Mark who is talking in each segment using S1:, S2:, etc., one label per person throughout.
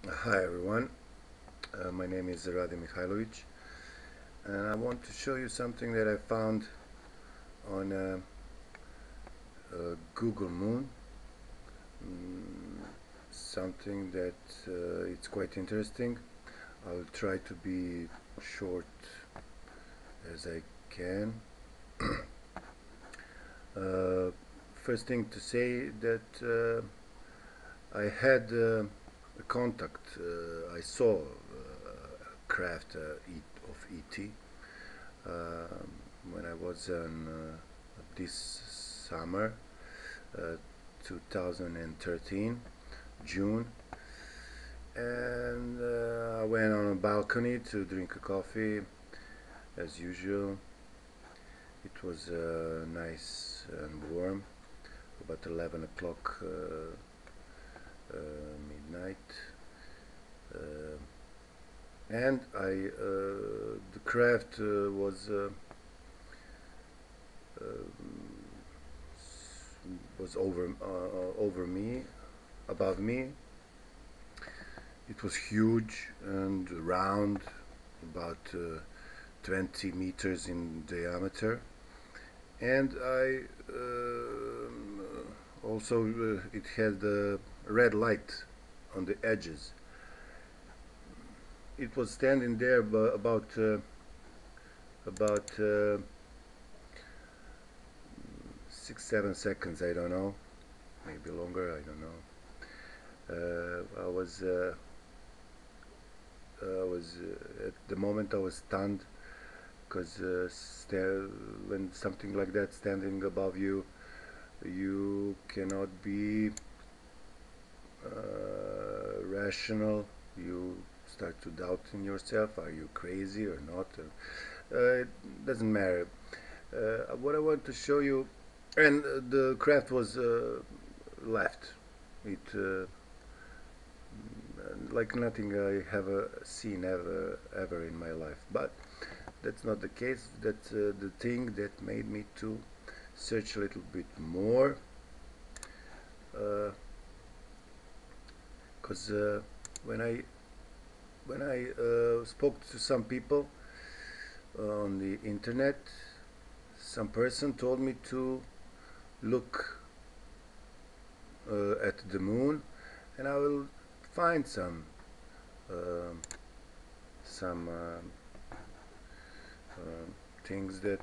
S1: Hi everyone, my name is Rade Mihailovic, and I want to show you something that I found on Google Moon. Mm, Something that it's quite interesting. I'll try to be short as I can. Uh, First thing to say that I had a contact. I saw a craft of ET when I was on this summer, uh, 2013, June, and I went on a balcony to drink a coffee as usual. It was nice and warm, about 11 o'clock midnight, uh, and the craft was over me, above me. It was huge and round, about 20 meters in diameter, and I also it had a red light on the edges. It was standing there about 6 7 seconds. I don't know, maybe longer. I don't know. I was at the moment I was stunned because when something like that standing above you, you cannot be rational. You start to doubt in yourself. Are you crazy or not? It doesn't matter. What I want to show you, and the craft was left. It like nothing I have seen ever in my life. But that's not the case. That's the thing that made me to search a little bit more, because when I spoke to some people on the internet, some person told me to look at the moon, and I will find uh, some things that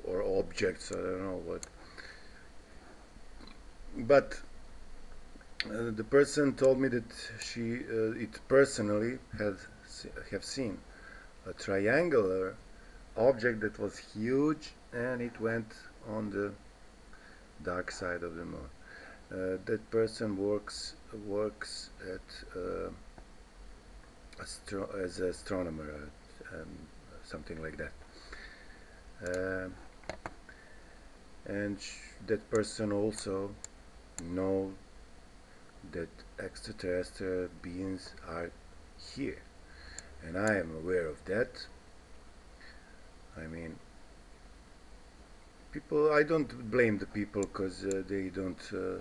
S1: or objects. I don't know what, but the person told me that she it personally have seen a triangular object that was huge, and it went on the dark side of the moon. That person works at as an astronomer, something like that. Uh, and that person also know that extraterrestrial beings are here, and I am aware of that. I mean, people. I don't blame the people because they don't uh,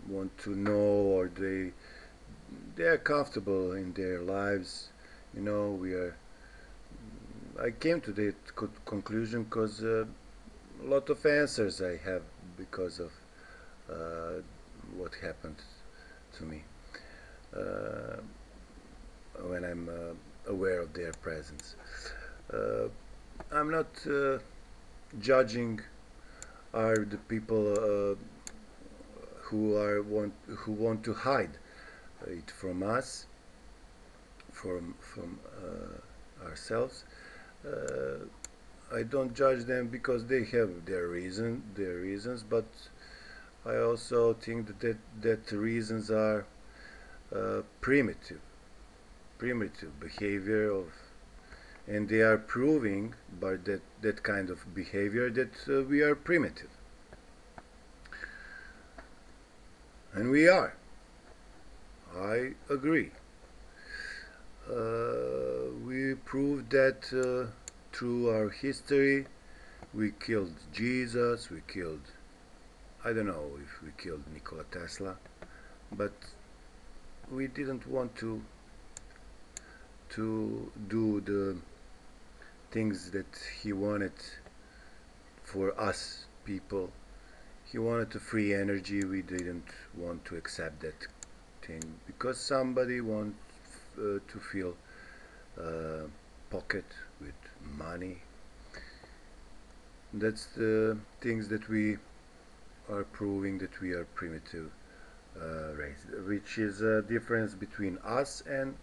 S1: want to know, or they are comfortable in their lives. We are. I came to that conclusion because a lot of answers I have because of uh, what happened to me uh, when I'm aware of their presence. Uh, I'm not judging are the people who want to hide it from us, from ourselves. Uh, I don't judge them because they have their reasons, but I also think that reasons are primitive behavior of, and they are proving by that kind of behavior that we are primitive, and we are. I agree. We proved that through our history. We killed Jesus. We killed. I don't know if we killed Nikola Tesla, but we didn't want to do the things that he wanted for us people. He wanted a free energy. We didn't want to accept that thing because somebody wants to fill pocket with money. That's the things that we are proving that we are primitive race, which is a difference between us and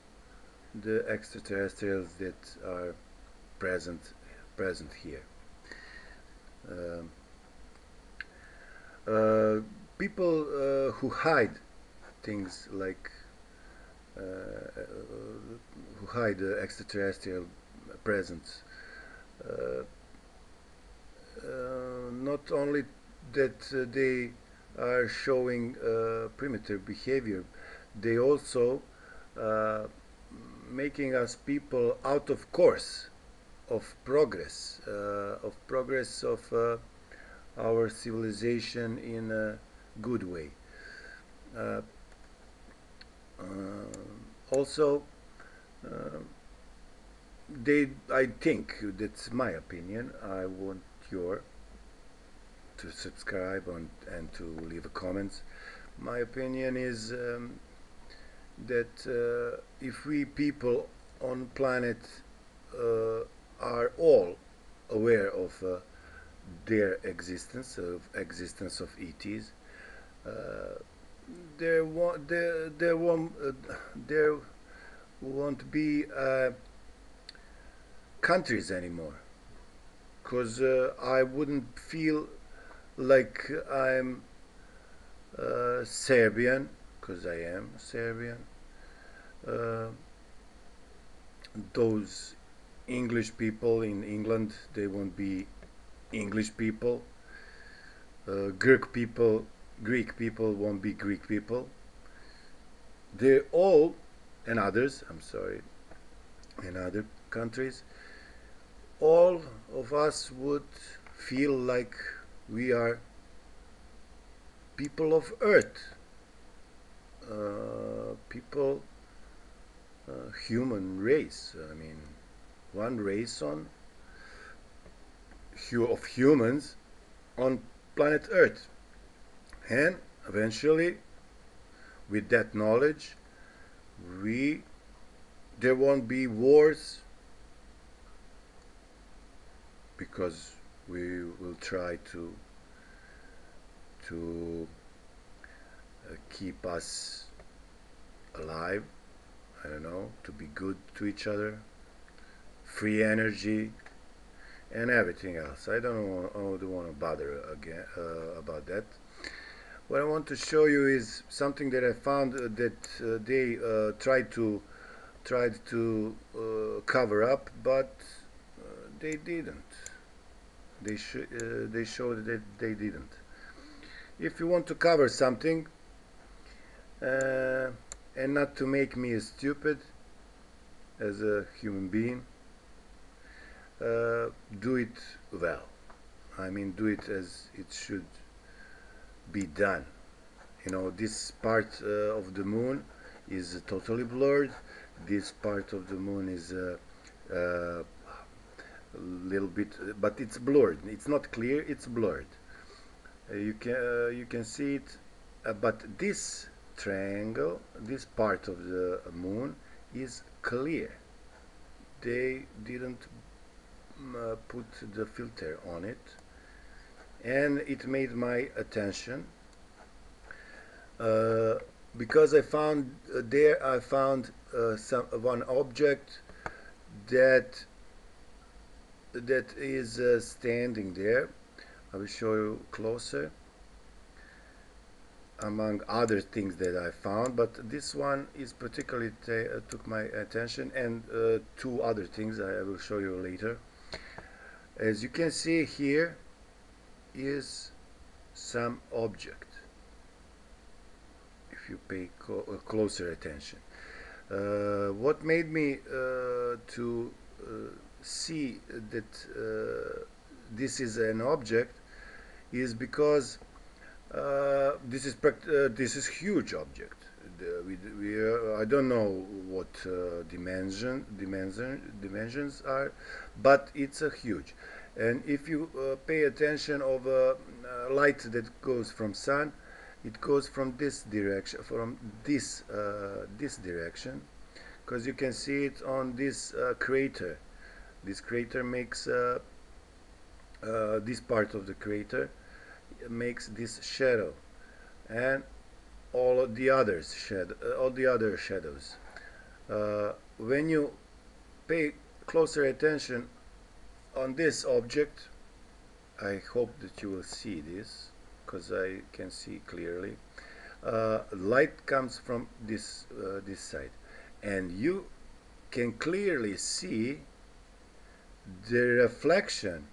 S1: the extraterrestrials that are present here. Um, People who hide things like who hide extraterrestrial presence, uh, not only that they are showing primitive behavior, they also uh, making us people out of course of progress of our civilization in a good way. Uh, uh, Also, uh, I think that's my opinion. I want your to subscribe and to leave a comments. My opinion is that if we people on planet uh, are all aware of their existence of ETs, uh, there won't be countries anymore, because I wouldn't feel like I'm Serbian, because I am Serbian. Uh, those English people in England, they won't be English people. Greek people won't be Greek people. They're all, and others, I'm sorry, in other countries, all of us would feel like we are people of Earth, people, human race. I mean, one race of humans on planet Earth, and eventually, with that knowledge, we there won't be wars because we will try to keep us alive. I don't know, to be good to each other, free energy, and everything else. I don't want to bother again about that. What I want to show you is something that I found that they tried to cover up, but they didn't. They showed that they didn't. If you want to cover something uh, and not to make me a stupid as a human being, do it well. I mean, do it as it should be done. You know, this part of the moon is totally blurred. This part of the moon is a little bit, but it's blurred. It's not clear. It's blurred. You can see it, but this triangle, this part of the moon, is clear. They didn't put the filter on it, and it made my attention because I found one object that is standing there. I will show you closer among other things that I found, but this one is particularly took my attention, and two other things I will show you later. As you can see, here is some object if you pay closer attention. What made me to see that this is an object is because this is huge object. I don't know what dimensions are, but it's a huge. And if you pay attention of light that goes from sun, it goes from this direction, this direction, because you can see it on this crater. This crater makes this part of the crater makes this shadow, and all the other shadows. When you pay closer attention on this object, I hope that you will see this because I can see clearly. Light comes from this side, and you can clearly see the reflection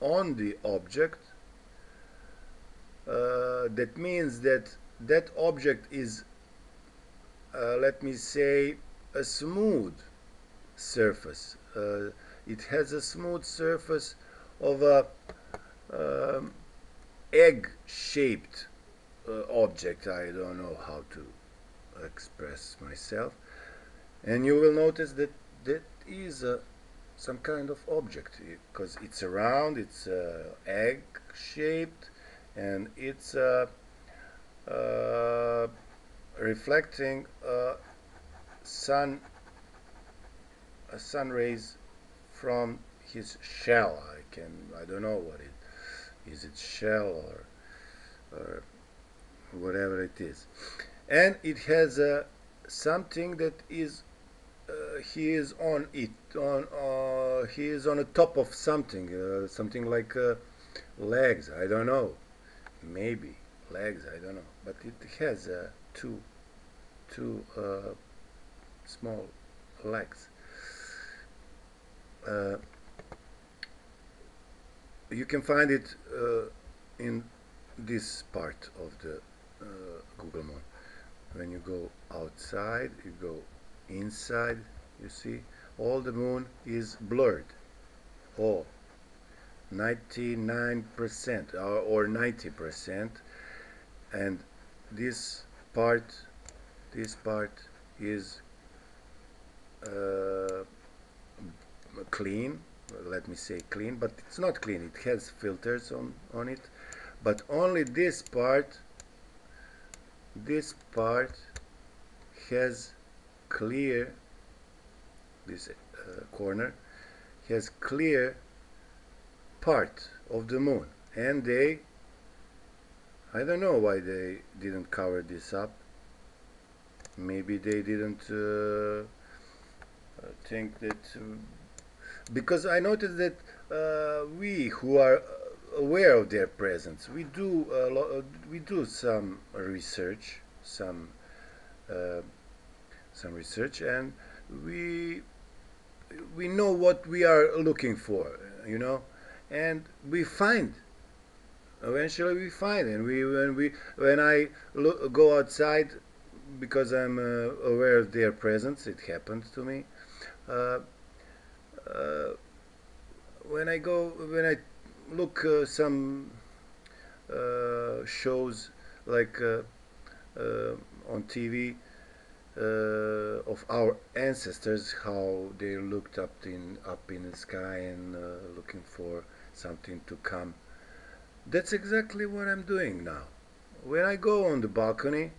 S1: on the object. That means that that object is, let me say, a smooth surface. It has a smooth surface of a um, egg-shaped object. I don't know how to express myself. And you will notice that that is some kind of object because it's round, it's egg-shaped, and it's reflecting sun sun rays from his shell. I don't know what it is. It shell or whatever it is, and it has something that is he is on it on he is on the top of something, something like legs. I don't know, maybe legs. I don't know, but it has two small legs. Uh, you can find it in this part of the Google Moon. When you go outside, you go inside, you see all the moon is blurred, all 99% or 90%, and this part this part is clean, let me say clean, but it's not clean. It has filters on it, but only this part has clear, this corner has clear part of the moon, and I don't know why they didn't cover this up. Maybe they didn't think that because I noticed that we who are aware of their presence, we do some research, some research, and we know what we are looking for, and we find. Eventually, we find, and when I go outside, because I'm aware of their presence, it happened to me. Uh, uh, when I look some shows like on TV of our ancestors, how they looked up in the sky and looking for something to come. That's exactly what I'm doing now. When I go on the balcony,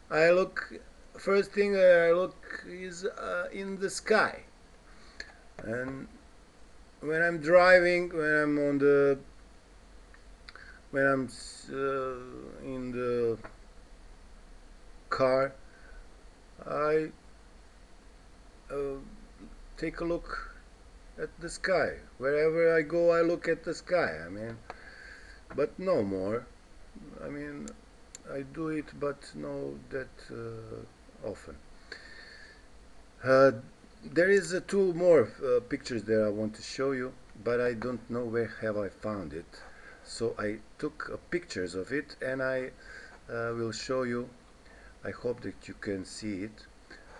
S1: I look. First thing I look is in the sky, and when I'm driving, when I'm in the car, I take a look at the sky. Wherever I go, I look at the sky. But no more. I mean, I do it, but not that often. There is two more pictures that I want to show you, but I don't know where have I found it. So I took pictures of it, and I will show you. I hope that you can see it,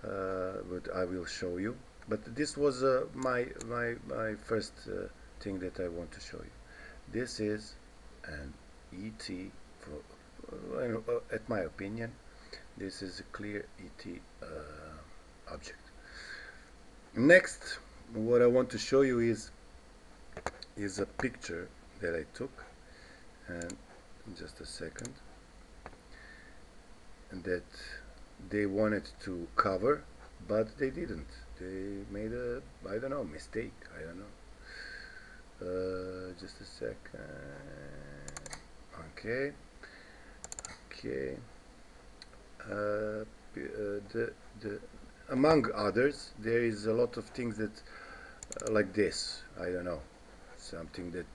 S1: but I will show you. But this was my first thing that I want to show you. This is an ET, at my opinion. This is a clear ET object. Next, what I want to show you is a picture that I took, and just a second, and that they wanted to cover, but they didn't. They made a, I don't know, mistake. I don't know. Just a second. Okay. Okay. The among others, there is a lot of things that like this. I don't know, something that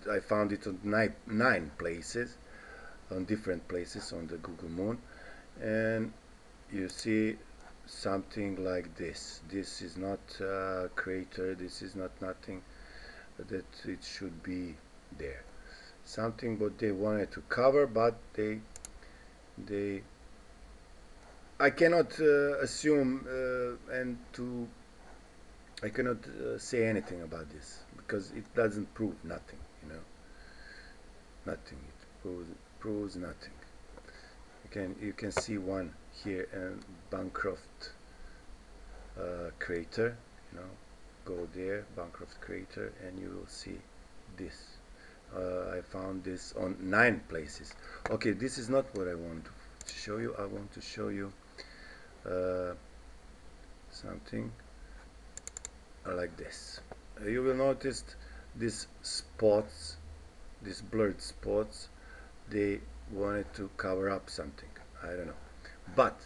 S1: I found it on nine places, on different places on the Google Moon, and you see something like this. This is not a crater. This is not nothing that it should be there. Something what they wanted to cover, but they I cannot assume and to I cannot say anything about this because it doesn't prove nothing, you know, nothing. It proves nothing. You can see one here, Bancroft crater. You know, go there, Bancroft crater, and you will see this. I found this on 9 places. Okay, this is not what I want to show you. I want to show you something like this. You will notice these spots, these blurred spots. They wanted to cover up something. I don't know, but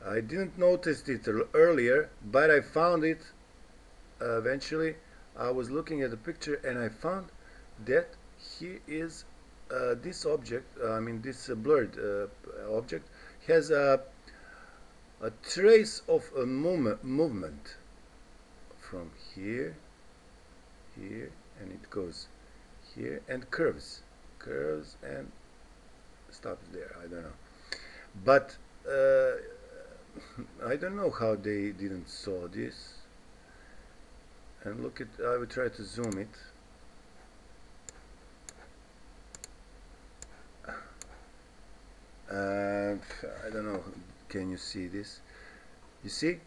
S1: I didn't notice it earlier, but I found it eventually. I was looking at the picture and I found that here is this object. I mean, this blurred object has a trace of a movement from here, and it goes here and curves and stops there. I don't know, but I don't know how they didn't saw this. And look at, I will try to zoom it. I don't know, can you see this? You see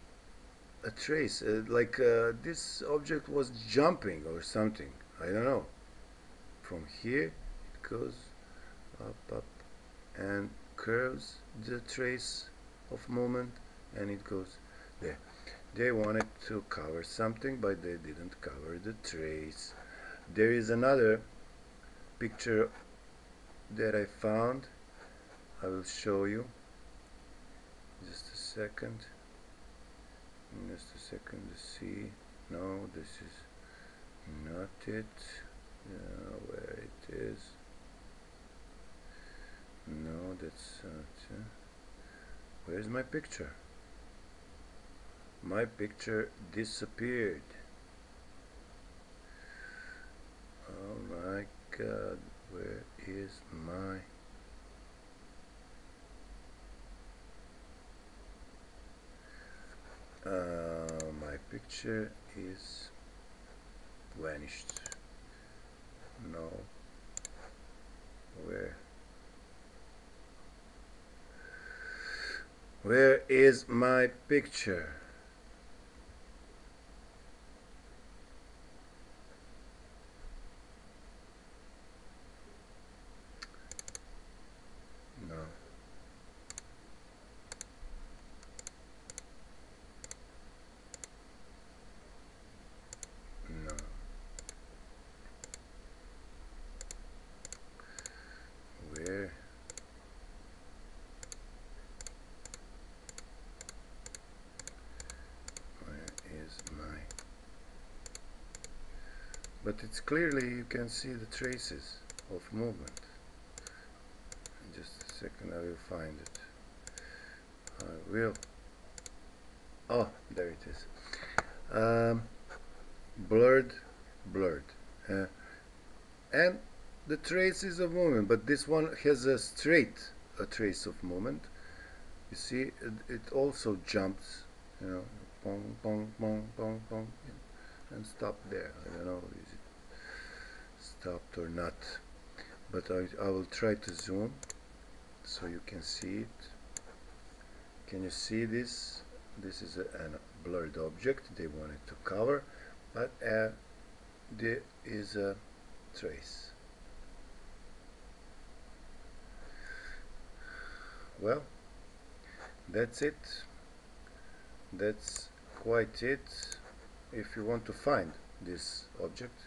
S1: a trace, like this object was jumping or something. I don't know. From here it goes up and curves the trace of movement, and it goes there. They wanted to cover something, but they didn't cover the trace. There is another picture that I found. I will show you. Just a second. Just a second to see. No, this is not it. Where it is. No, that's not. Where's my picture? My picture disappeared. Oh my God, where is my... my picture is vanished. No. Where is my picture? No. No. Where? Is my... But it's clearly, you can see the traces of movement. In just a second I will find it. I will. Oh, there it is. Blurred. And the traces of movement, but this one has a trace of movement. You see, it also jumps, you know, pong, pong, pong, pong, pong, and stop there. I don't know, is it stopped or not, but I will try to zoom so you can see it. Can you see this? This is a blurred object they wanted to cover, but there is a trace. Well, that's it. That's quite it. If you want to find this object,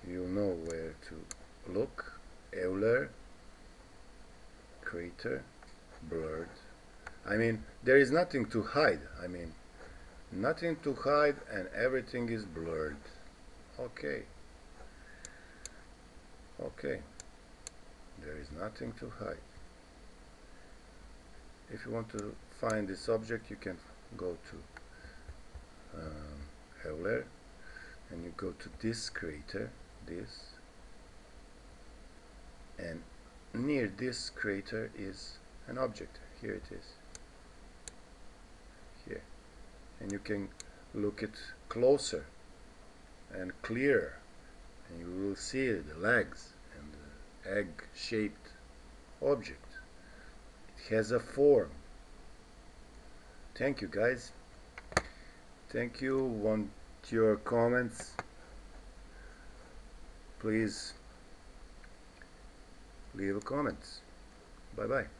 S1: you know where to look. Euler, crater, blurred. I mean, there is nothing to hide. I mean, nothing to hide and everything is blurred. Okay. Okay. There is nothing to hide. If you want to find this object, you can go to Euler, and you go to this crater, this, and near this crater is an object. Here it is. Here. And you can look it closer and clearer, and you will see the legs and the egg-shaped object. It has a form. Thank you, guys. Thank you. Want your comments? Please leave a comment. Bye bye.